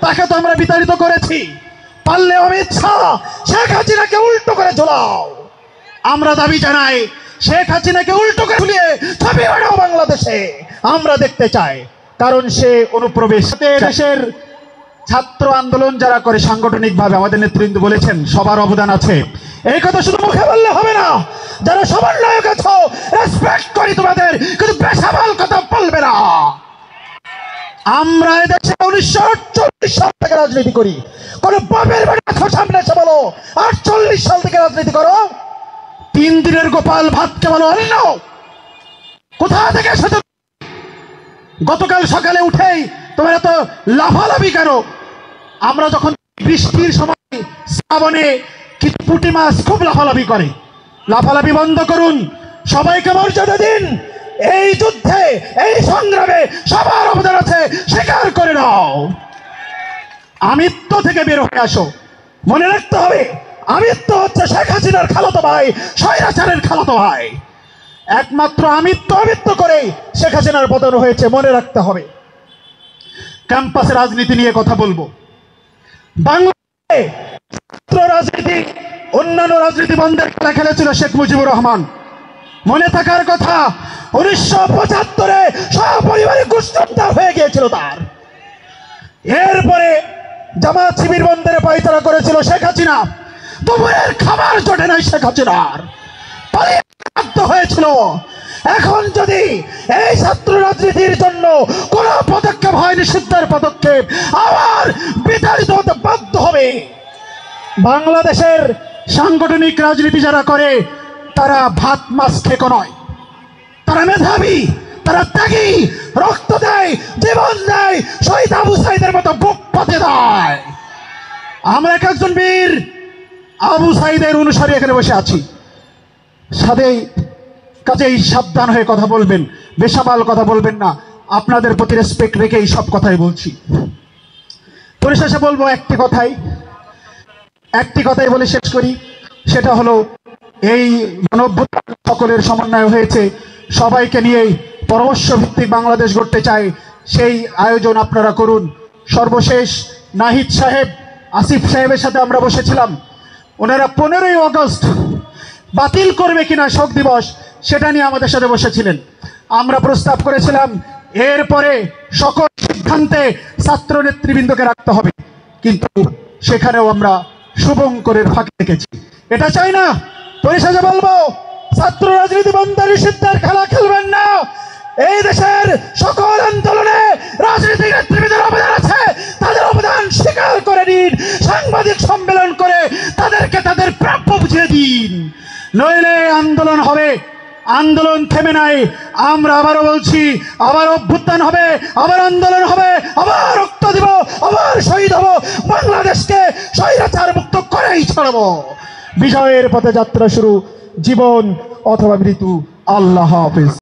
তাকে তো আমরা বিতাড়িত করেছি। পারলে অমিত শাহ শেখ হাসিনাকে উল্টো করে ঝোলাও। আমরা দাবি জানাই শেখ হাসিনাকে উল্টো করে ঝুলিয়ে ছবি বানাও বাংলাদেশে, আমরা দেখতে চাই। কারণ সে অনুপ্রবেশ। দেশের ছাত্র আন্দোলন যারা করে সাংগঠনিকভাবে, আমাদের নেতৃবৃন্দ বলেছেন সবার অবদান আছে। এই কথা শুধু মুখে বললে হবে না। যারা সবার নায়ক আছো, রেসপেক্ট করি তোমাদের, কিন্তু বেসামাল কথা বলবে না। আমরা এদেশে 1948 সাল থেকে রাজনীতি করি। কোন বাপের বাড়ি সামনে এসে বলো 48 সাল থেকে রাজনীতি করো। 3 দিনের গোপাল ভাতকে বলো অন্য। কোথা থেকে এসেছো? গতকাল সকালে উঠেই তোমরা এত লাফালাফি কেন? আমরা যখন বৃষ্টির সময় শ্রাবণে কিছু পুঁটি মাছ খুব লাফালাফি করে, লাফালাফি বন্ধ করুন, সবাইকে মর্যাদা দিন। এই যুদ্ধে, এই সংগ্রামে সবার অবদান আছে, স্বীকার করে নাও। আমিত্ব থেকে বের হয়ে আসো। মনে রাখতে হবে, আমিত্ব হচ্ছে শেখ হাসিনার খালাতো ভাই, স্বৈরাচারের খালাতো ভাই। একমাত্র আমিত্ব করে শেখ হাসিনার পতন হয়েছে, মনে রাখতে হবে। ক্যাম্পাসে রাজনীতি নিয়ে কথা বলবো। বাংলাদেশে ছাত্র রাজনীতি, অন্যান্য রাজনীতি বন্ধের খেলা খেলেছিল শেখ মুজিবুর রহমান। মনে থাকার কথা, 1975-এ সপরিবারে গোষ্ঠী হয়ে গিয়েছিল তার। এরপরে জামাত শিবির বন্ধের পায়তারা করেছিল শেখ হাসিনা। দুপুরের খাবার জোটে নাই শেখ হাসিনার, পালিয়ে হয়েছিল। এখন যদি এই ছাত্র রাজনীতির জন্য কোন পদক্ষেপ হয়, নিষিদ্ধের পদক্ষেপ, আবার বিতাড়িত হতে বাধ্য হবে। বাংলাদেশের সাংগঠনিক রাজনীতি যারা করে তারা ভাত মাছ খেকো নয়, তারা মেধাবী, তারা ত্যাগী, রক্ত দেয়, জীবন দেয়, শহীদ আবু সাইদের মতো বুক পাতে দেয়। আমরা এক একজন বীর আবু সাইদের অনুসারী এখানে বসে আছি। সাথেই কাজেই সাবধান হয়ে কথা বলবেন, বেসামাল কথা বলবেন না। আপনাদের প্রতি রেসপেক্ট রেখে এই সব কথাই বলছি। পরিশেষে বলবো একটি কথাই বলে শেষ করি। সেটা হলো, এই গণঅভ্যুত্থান সকলের সমন্বয় হয়েছে, সবাইকে নিয়েই পরামর্শ ভিত্তিক বাংলাদেশ গড়তে চায়। সেই আয়োজন আপনারা করুন। সর্বশেষ নাহিদ সাহেব, আসিফ সাহেবের সাথে আমরা বসেছিলাম। ওনারা 15ই আগস্ট বাতিল করবে কিনা শোক দিবস, সেটা নিয়ে আমাদের সাথে বসেছিলেন। আমরা প্রস্তাব করেছিলাম এরপরে সকল সিদ্ধান্তে ছাত্র নেতৃবৃন্দকে রাখতে হবে, কিন্তু সেখানেও আমরা শুভঙ্করের ফাঁকি দেখেছি। এটা চাই না। পরিশেষে বলবো, ছাত্র রাজনীতি বন্ধের নিষিদ্ধের খেলা খেলবেন না। এই দেশের সকল আন্দোলনে রাজনীতিক নেতৃবৃন্দের অবদান আছে, তাদের অবদান স্বীকার করে নিন। সাংবাদিক সম্মেলন করে তাদেরকে তাদের প্রাপ্য বুঝিয়ে দিন, নইলে আন্দোলন হবে। আন্দোলন থেমে নাই। আমরা আবারও বলছি, আবার অভ্যুত্থান হবে, আবার আন্দোলন হবে, আবার রক্ত দিব, আবার শহীদ হব। বাংলাদেশকে স্বৈরাচার মুক্ত করেই ছাড়বো। বিজয়ের পথে যাত্রা শুরু, জীবন অথবা মৃত্যু। আল্লাহ হাফেজ।